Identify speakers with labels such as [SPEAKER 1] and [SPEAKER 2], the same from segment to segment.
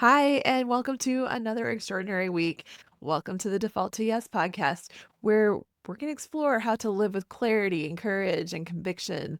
[SPEAKER 1] Hi, and welcome to another extraordinary week. Welcome to the Default to Yes podcast, where we're going to explore how to live with clarity and courage and conviction,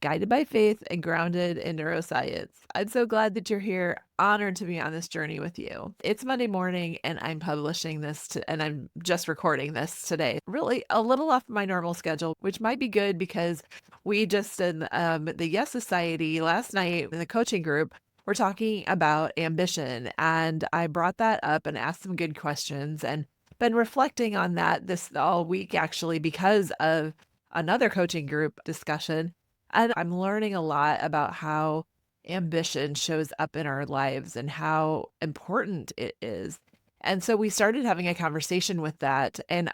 [SPEAKER 1] guided by faith and grounded in neuroscience. I'm so glad that you're here, honored to be on this journey with you. It's Monday morning, and I'm publishing and I'm just recording this today. Really a little off my normal schedule, which might be good because we just in the Yes Society last night in the coaching group we're talking about ambition, and I brought that up and asked some good questions and been reflecting on that this all week actually because of another coaching group discussion. And I'm learning a lot about how ambition shows up in our lives and how important it is. And so we started having a conversation with that, and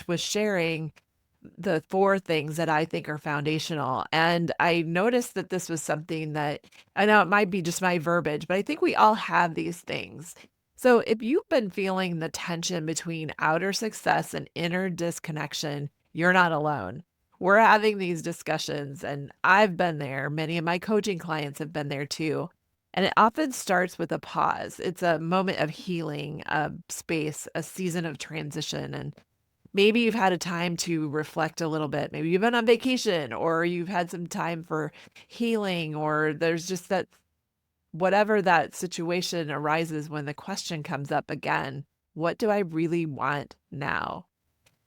[SPEAKER 1] was sharing the four things that I think are foundational. And I noticed that this was something that I know it might be just my verbiage, but I think we all have these things. So if you've been feeling the tension between outer success and inner disconnection, you're not alone. We're having these discussions, and I've been there. Many of my coaching clients have been there too. And it often starts with a pause. It's a moment of healing, a space, a season of transition. And maybe you've had a time to reflect a little bit. Maybe you've been on vacation or you've had some time for healing, or there's just that whatever that situation arises when the question comes up again, what do I really want now?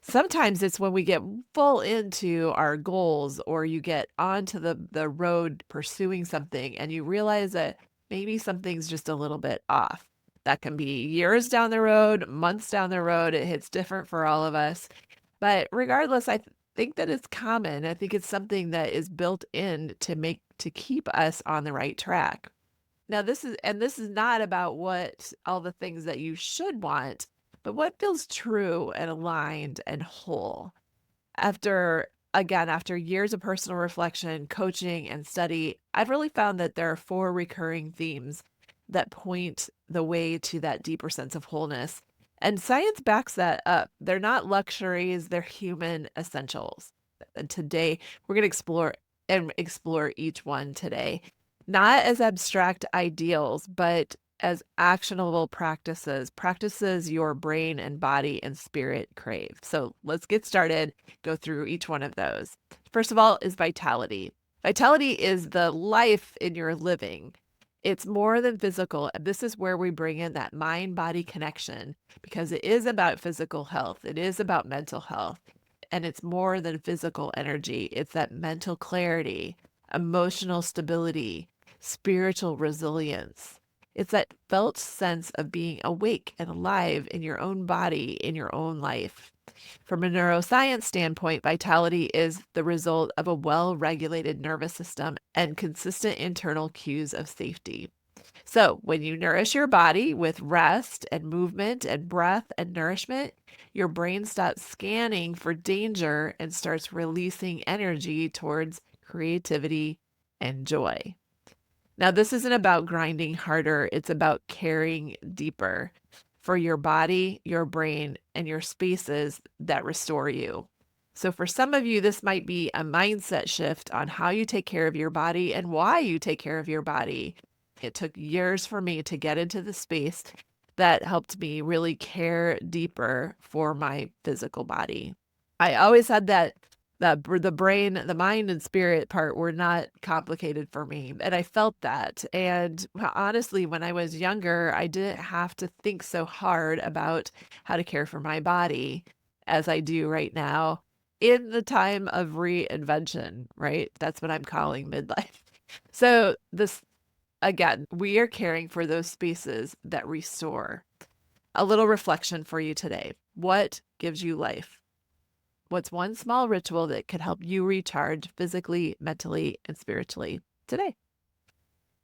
[SPEAKER 1] Sometimes it's when we get full into our goals or you get onto the road pursuing something and you realize that maybe something's just a little bit off. That can be years down the road, months down the road. It hits different for all of us. But regardless, think that it's common. I think it's something that is built in to keep us on the right track. Now, this is not about what all the things that you should want, but what feels true and aligned and whole. After years of personal reflection, coaching, and study, I've really found that there are four recurring themes that point the way to that deeper sense of wholeness. And science backs that up. They're not luxuries, they're human essentials. And today we're going to explore each one today, not as abstract ideals, but as actionable practices your brain and body and spirit crave. So let's get started, go through each one of those. First of all is vitality. Vitality is the life in your living. It's more than physical. And this is where we bring in that mind body connection because it is about physical health, it is about mental health, and it's more than physical energy. It's that mental clarity, emotional stability, spiritual resilience. It's that felt sense of being awake and alive in your own body, in your own life. From a neuroscience standpoint, vitality is the result of a well regulated nervous system and consistent internal cues of safety. So, when you nourish your body with rest and movement and breath and nourishment, your brain stops scanning for danger and starts releasing energy towards creativity and joy. Now, this isn't about grinding harder, it's about caring deeper for your body, your brain, and your spaces that restore you. So, for some of you, this might be a mindset shift on how you take care of your body and why you take care of your body. It took years for me to get into the space that helped me really care deeper for my physical body. I always had that the brain, the mind and spirit part were not complicated for me. And I felt that. And honestly, when I was younger, I didn't have to think so hard about how to care for my body as I do right now in the time of reinvention, right? That's what I'm calling midlife. So this again, we are caring for those spaces that restore. A little reflection for you today. What gives you life? What's one small ritual that could help you recharge physically, mentally, and spiritually today?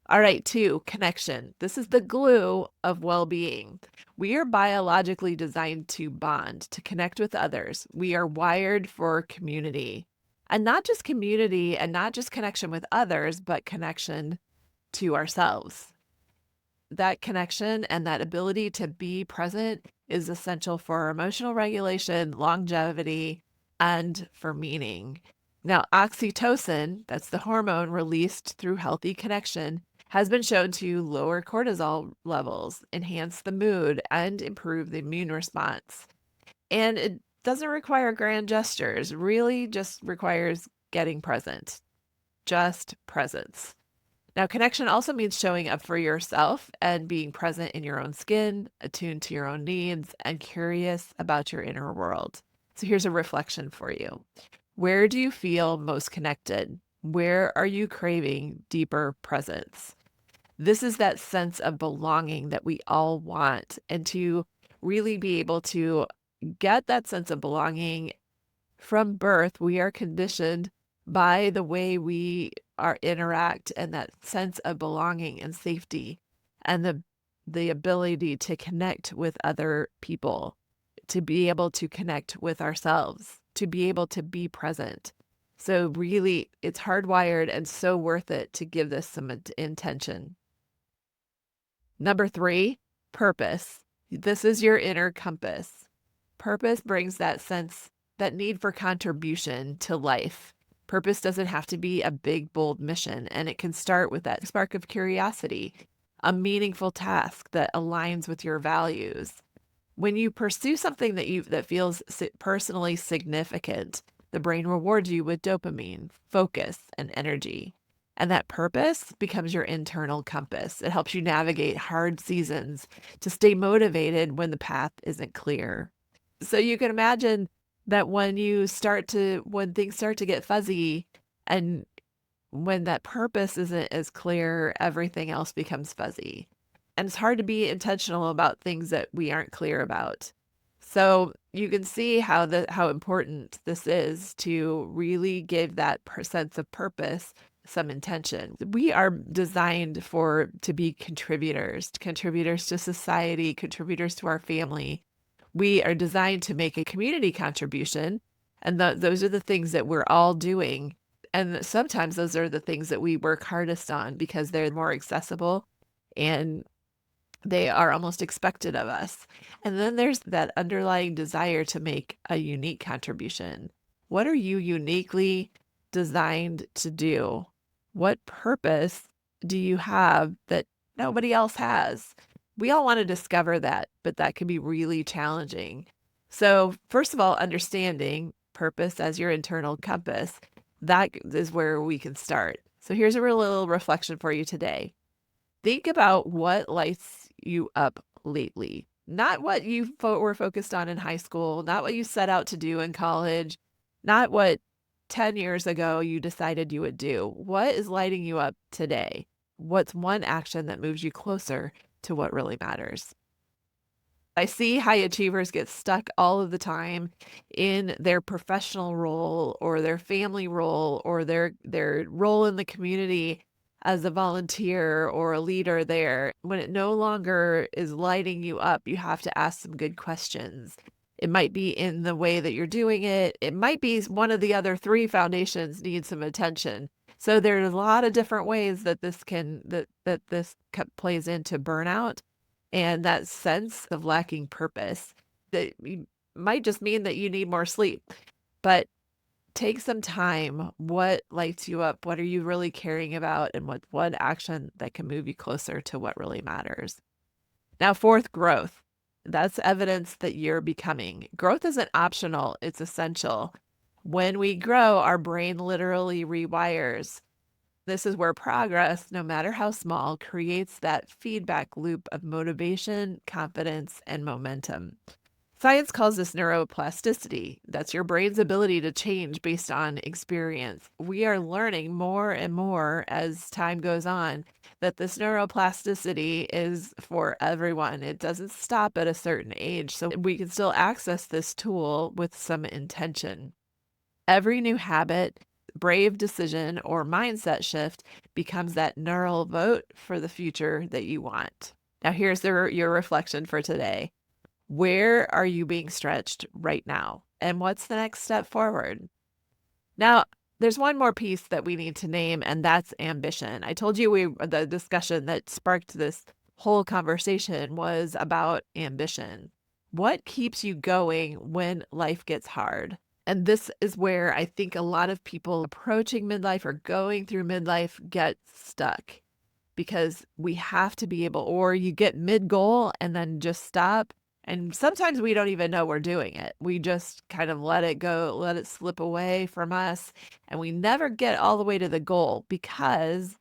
[SPEAKER 1] All right, two, connection. This is the glue of well being. We are biologically designed to bond, to connect with others. We are wired for community, and not just community and not just connection with others, but connection to ourselves. That connection and that ability to be present is essential for our emotional regulation, longevity, and for meaning. Now, oxytocin, that's the hormone released through healthy connection, has been shown to lower cortisol levels, enhance the mood, and improve the immune response. And it doesn't require grand gestures, really just requires getting present, just presence. Now, connection also means showing up for yourself and being present in your own skin, attuned to your own needs, and curious about your inner world. So here's a reflection for you. Where do you feel most connected? Where are you craving deeper presence? This is that sense of belonging that we all want. And to really be able to get that sense of belonging from birth, we are conditioned by the way we are interact and that sense of belonging and safety and the ability to connect with other people, to be able to connect with ourselves, to be able to be present. So really, it's hardwired and so worth it to give this some intention. Number 3, purpose. This is your inner compass. Purpose brings that sense, that need for contribution to life. Purpose doesn't have to be a big, bold mission, and it can start with that spark of curiosity, a meaningful task that aligns with your values. When you pursue something that feels personally significant, the brain rewards you with dopamine, focus, and energy. And that purpose becomes your internal compass. It helps you navigate hard seasons, to stay motivated when the path isn't clear. So you can imagine that when things start to get fuzzy and when that purpose isn't as clear, everything else becomes fuzzy. And it's hard to be intentional about things that we aren't clear about. So you can see how important this is to really give that sense of purpose some intention. We are designed to be contributors to society, contributors to our family. We are designed to make a community contribution, and those are the things that we're all doing. And sometimes those are the things that we work hardest on because they're more accessible and they are almost expected of us. And then there's that underlying desire to make a unique contribution. What are you uniquely designed to do? What purpose do you have that nobody else has? We all want to discover that, but that can be really challenging. So, first of all, understanding purpose as your internal compass, that is where we can start. So, here's a real little reflection for you today. Think about what lights you up lately. Not what you were focused on in high school, not what you set out to do in college, not what 10 years ago you decided you would do. What is lighting you up today? What's one action that moves you closer to what really matters? I see high achievers get stuck all of the time in their professional role or their family role or their role in the community as a volunteer or a leader there. When it no longer is lighting you up, you have to ask some good questions. It might be in the way that you're doing it. It might be one of the other 3 foundations needs some attention. So there's a lot of different ways that this plays into burnout and that sense of lacking purpose. That might just mean that you need more sleep, but take some time. What lights you up? What are you really caring about? And what one action that can move you closer to what really matters? Now, 4th, growth. That's evidence that you're becoming. Growth isn't optional, it's essential. When we grow, our brain literally rewires. This is where progress, no matter how small, creates that feedback loop of motivation, confidence, and momentum. Science calls this neuroplasticity. That's your brain's ability to change based on experience. We are learning more and more as time goes on that this neuroplasticity is for everyone. It doesn't stop at a certain age. So we can still access this tool with some intention. Every new habit, brave decision, or mindset shift becomes that neural vote for the future that you want. Now, here's your reflection for today. Where are you being stretched right now? And what's the next step forward? Now, there's one more piece that we need to name, and that's ambition. I told you the discussion that sparked this whole conversation was about ambition. What keeps you going when life gets hard? And this is where I think a lot of people approaching midlife or going through midlife get stuck because we have to be able, or you get mid goal and then just stop. And sometimes we don't even know we're doing it. We just kind of let it go, let it slip away from us. And we never get all the way to the goal because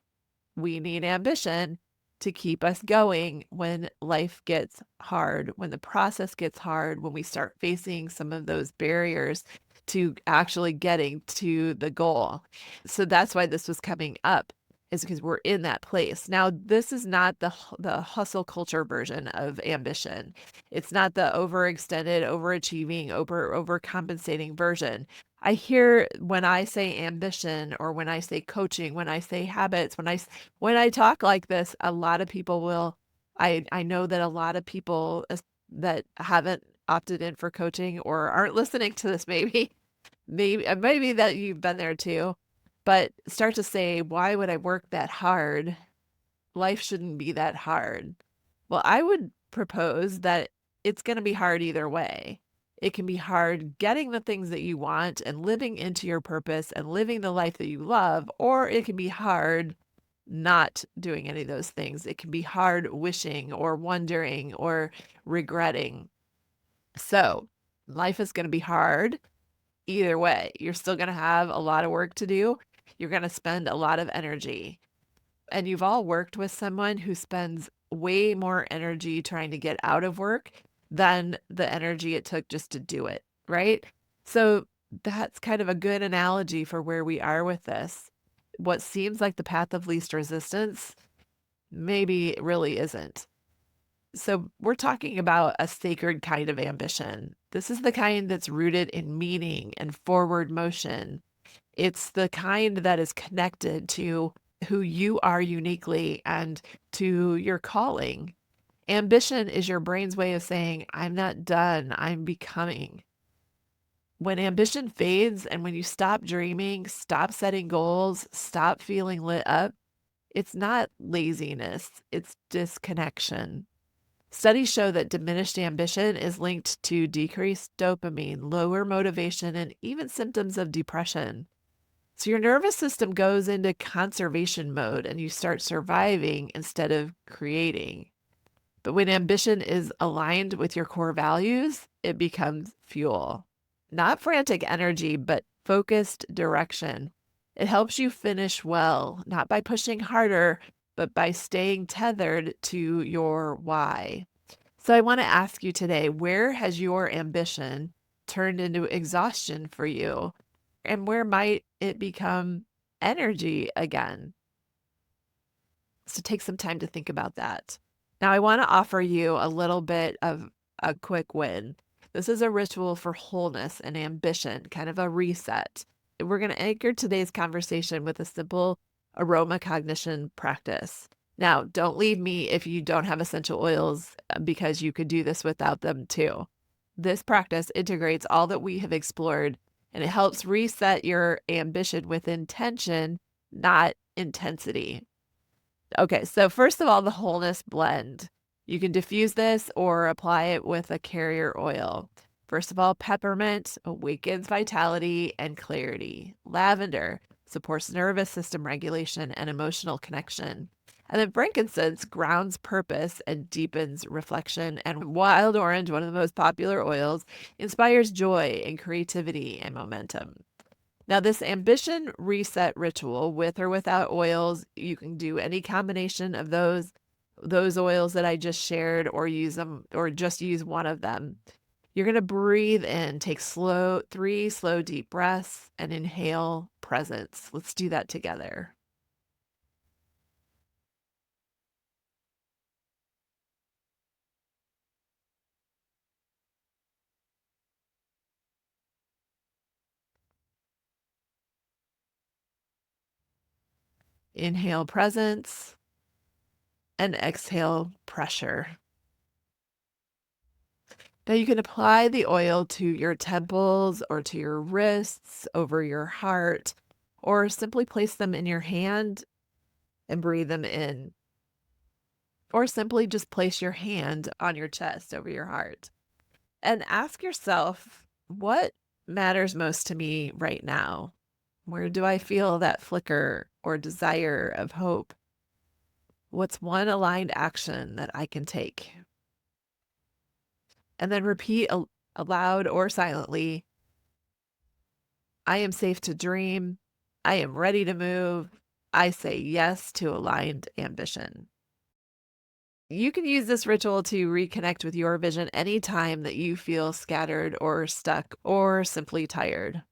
[SPEAKER 1] we need ambition to keep us going when life gets hard, when the process gets hard, when we start facing some of those barriers to actually getting to the goal. So that's why this was coming up, is because we're in that place. Now, this is not the hustle culture version of ambition. It's not the overextended, overachieving, overcompensating version. I hear when I say ambition or when I say coaching, when I say habits, when I talk like this, a lot of people will I know that a lot of people that haven't opted in for coaching or aren't listening to this maybe that you've been there too, but start to say, why would I work that hard? Life shouldn't be that hard. Well, I would propose that it's going to be hard either way. It can be hard getting the things that you want and living into your purpose and living the life that you love, or it can be hard not doing any of those things. It can be hard wishing or wondering or regretting. So, life is going to be hard either way. You're still going to have a lot of work to do. You're going to spend a lot of energy. And you've all worked with someone who spends way more energy trying to get out of work than the energy it took just to do it, right? So that's kind of a good analogy for where we are with this. What seems like the path of least resistance maybe it really isn't. So we're talking about a sacred kind of ambition. This is the kind that's rooted in meaning and forward motion. It's the kind that is connected to who you are uniquely and to your calling. Ambition is your brain's way of saying, I'm not done, I'm becoming. When ambition fades and when you stop dreaming, stop setting goals, stop feeling lit up, it's not laziness, it's disconnection. Studies show that diminished ambition is linked to decreased dopamine, lower motivation, and even symptoms of depression. So your nervous system goes into conservation mode and you start surviving instead of creating. But when ambition is aligned with your core values, it becomes fuel. Not frantic energy, but focused direction. It helps you finish well, not by pushing harder, but by staying tethered to your why. So I want to ask you today, where has your ambition turned into exhaustion for you? And where might it become energy again? So take some time to think about that. Now, I want to offer you a little bit of a quick win. This is a ritual for wholeness and ambition, kind of a reset. We're going to anchor today's conversation with a simple aroma cognition practice. Now, don't leave me if you don't have essential oils because you could do this without them too. This practice integrates all that we have explored and it helps reset your ambition with intention, not intensity. Okay, so first of all, the wholeness blend. You can diffuse this or apply it with a carrier oil. First of all, peppermint awakens vitality and clarity. Lavender supports nervous system regulation and emotional connection. And then frankincense grounds purpose and deepens reflection. And wild orange, one of the most popular oils, inspires joy and creativity and momentum. Now, this ambition reset ritual, with or without oils, you can do any combination of those oils that I just shared, or use them, or just use one of them. You're going to breathe in, take three slow, deep breaths, and inhale presence. Let's do that together. Inhale presence and exhale pressure. Now you can apply the oil to your temples or to your wrists, over your heart, or simply place them in your hand and breathe them in. Or simply just place your hand on your chest over your heart and ask yourself, what matters most to me right now? Where do I feel that flicker or desire of hope? What's one aligned action that I can take? And then repeat aloud or silently, I am safe to dream. I am ready to move. I say yes to aligned ambition. You can use this ritual to reconnect with your vision anytime that you feel scattered or stuck or simply tired.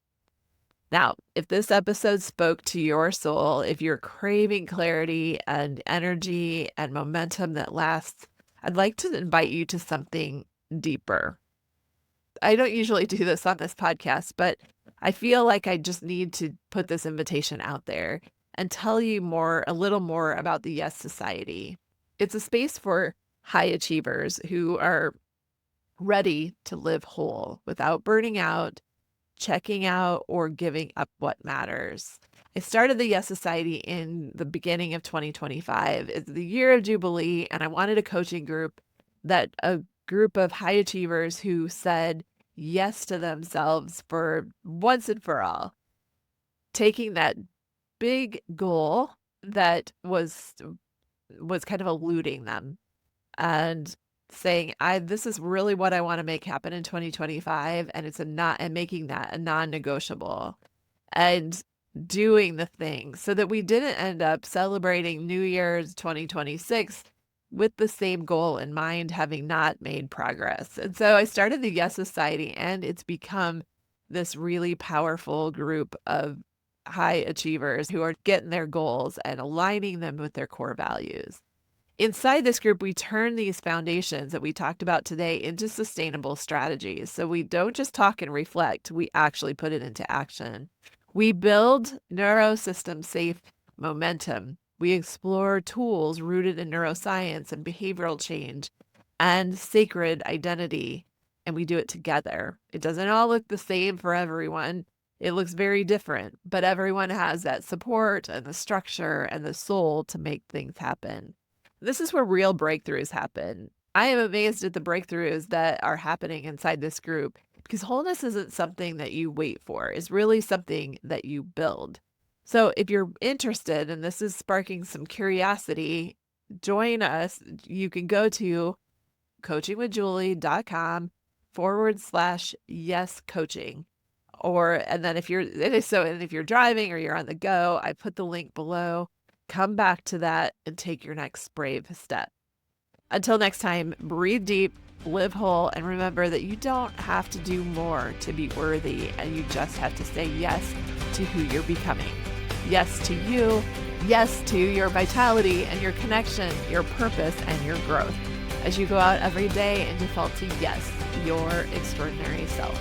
[SPEAKER 1] Now, if this episode spoke to your soul, if you're craving clarity and energy and momentum that lasts, I'd like to invite you to something deeper. I don't usually do this on this podcast, but I feel like I just need to put this invitation out there and tell you a little more about the Yes Society. It's a space for high achievers who are ready to live whole without burning out, checking out, or giving up what matters. I started the Yes Society in the beginning of 2025. It's the year of Jubilee, and I wanted a coaching group a group of high achievers who said yes to themselves for once and for all, taking that big goal that was kind of eluding them and saying, this is really what I want to make happen in 2025. And and making that a non-negotiable and doing the thing so that we didn't end up celebrating New Year's 2026 with the same goal in mind, having not made progress. And so I started the Yes Society, and it's become this really powerful group of high achievers who are getting their goals and aligning them with their core values. Inside this group, we turn these foundations that we talked about today into sustainable strategies. So we don't just talk and reflect, we actually put it into action. We build neurosystem safe momentum. We explore tools rooted in neuroscience and behavioral change and sacred identity, and we do it together. It doesn't all look the same for everyone. It looks very different, but everyone has that support and the structure and the soul to make things happen. This is where real breakthroughs happen. I am amazed at the breakthroughs that are happening inside this group because wholeness isn't something that you wait for. It's really something that you build. So if you're interested and this is sparking some curiosity, join us. You can go to coachingwithjulie.com/yes coaching. And then if you're driving or you're on the go, I put the link below. Come back to that and take your next brave step. Until next time, breathe deep, live whole, and remember that you don't have to do more to be worthy, and you just have to say yes to who you're becoming. Yes to you, yes to your vitality and your connection, your purpose, and your growth as you go out every day and default to yes, your extraordinary self.